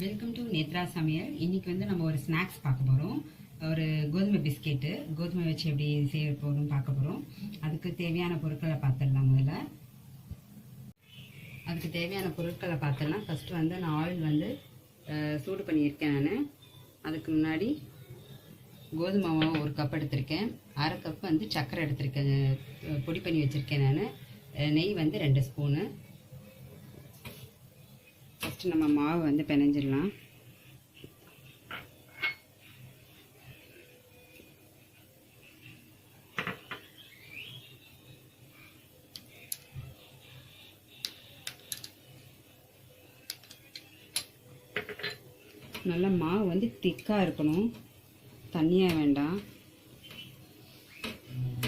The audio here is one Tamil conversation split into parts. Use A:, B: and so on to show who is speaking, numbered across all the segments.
A: வெல்கம் டு நேத்ரா சமையல். இன்னைக்கு வந்து நம்ம ஒரு ஸ்நாக்ஸ் பார்க்க போகிறோம். ஒரு கோதுமை பிஸ்கெட்டு, கோதுமை வச்சு எப்படி செய்ய போகிறோம் பார்க்க போகிறோம். அதுக்கு தேவையான பொருட்களை பார்த்துடலாம். முதல்ல அதுக்கு தேவையான பொருட்களை பார்த்துடலாம். ஃபஸ்ட்டு வந்து நான் ஆயில் வந்து சூடு பண்ணியிருக்கேன். நான் அதுக்கு முன்னாடி கோதுமை மாவு 1 கப் எடுத்திருக்கேன். 1/2 கப் வந்து சர்க்கரை எடுத்திருக்கேன், பொடி பண்ணி வச்சுருக்கேன். நான் நெய் வந்து 2 ஸ்பூனு. ஃபஸ்ட்டு நம்ம மாவு வந்து பிணைஞ்சிடலாம். நல்லா மாவு வந்து திக்காக இருக்கணும், தண்ணியாக வேண்டாம்.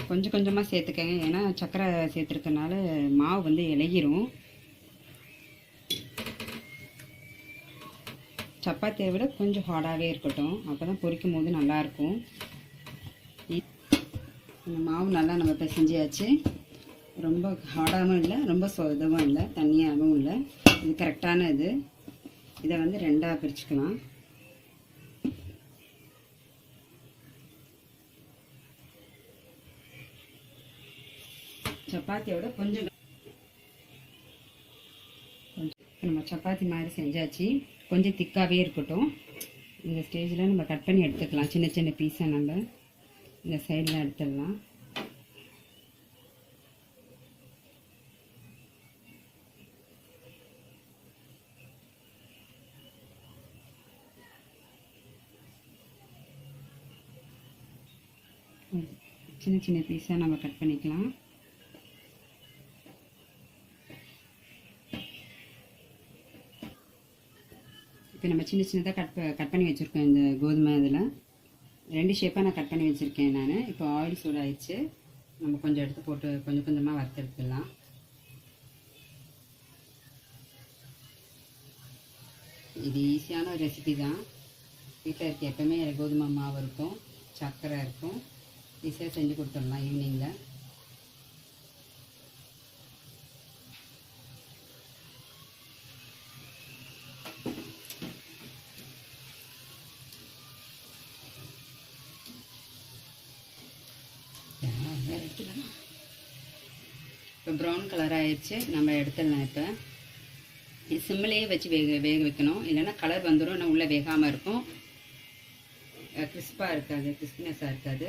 A: கொஞ்சம் கொஞ்சமாக சேர்த்துக்கங்க, ஏன்னா சர்க்கரை சேர்த்துருக்கனால மாவு வந்து இலகிரும். சப்பாத்தியை விட கொஞ்சம் ஹார்டாகவே இருக்கட்டும், அப்போ தான் பொரிக்கும் போது நல்லாயிருக்கும். இந்த மாவு நல்லா நம்ம பிசைஞ்சியாச்சு. ரொம்ப ஹார்டாகவும் இல்லை, ரொம்ப இதுவும் இல்லை, தண்ணியாகவும் இல்லை. இது கரெக்டான இது. இதை வந்து 2ஆக பிரிச்சுக்கலாம். சப்பாத்தியோட கொஞ்சம் நம்ம சப்பாத்தி மாதிரி செஞ்சாச்சு. கொஞ்சம் திக்காகவே இருக்கட்டும். இந்த ஸ்டேஜில் நம்ம கட் பண்ணி எடுத்துக்கலாம். சின்ன சின்ன பீஸாக நம்ம இந்த சைடில் எடுத்துடலாம். சின்ன சின்ன பீஸாக நம்ம கட் பண்ணிக்கலாம். இப்போ நம்ம சின்ன சின்னதாக கட் பண்ணி வச்சுருக்கோம். இந்த கோதுமை இதில் 2 ஷேப்பாக நான் கட் பண்ணி வச்சுருக்கேன். நான் இப்போ ஆயில் சூடாகிடுச்சு. நம்ம கொஞ்சம் எடுத்து போட்டு கொஞ்சம் கொஞ்சமாக வறுத்தெடுத்துடலாம். இது ஈஸியான ஒரு ரெசிபி தான். வீட்டில் இருக்க எப்போவுமே கோதுமை மாவு இருக்கும், சர்க்கரை இருக்கும். ஈஸியாக செஞ்சு கொடுத்துடலாம் ஈவினிங்கில். இப்போ ப்ரௌன் கலர் ஆயிடுச்சு, நம்ம எடுத்துடலாம். இப்போ சிம்மிலேயே வச்சு வேக வைக்கணும், இல்லைன்னா கலர் வந்துடும், ஆனால் உள்ளே வேகாமல் இருக்கும், கிறிஸ்பாக இருக்காது, கிறிஸ்பினஸாக இருக்காது.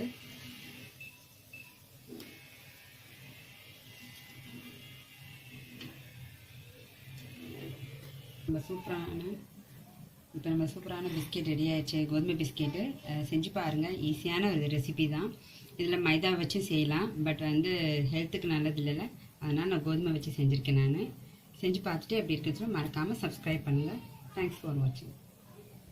A: நம்ம சூப்பரான பிஸ்கெட் ரெடி ஆயிடுச்சு. கோதுமை பிஸ்கெட்டு செஞ்சு பாருங்கள். ஈஸியான ஒரு ரெசிபி தான். இதில் மைதா வச்சு செய்யலாம், பட் வந்து ஹெல்த்துக்கு நல்லது இல்லைல்ல, அதனால் நான் கோதுமை வச்சு செஞ்சுருக்கேன். நான் செஞ்சு பார்த்துட்டு எப்படி இருக்குன்னு மறக்காமல் சப்ஸ்கிரைப் பண்ணுங்கள். தேங்க்ஸ் ஃபார் வாட்சிங்.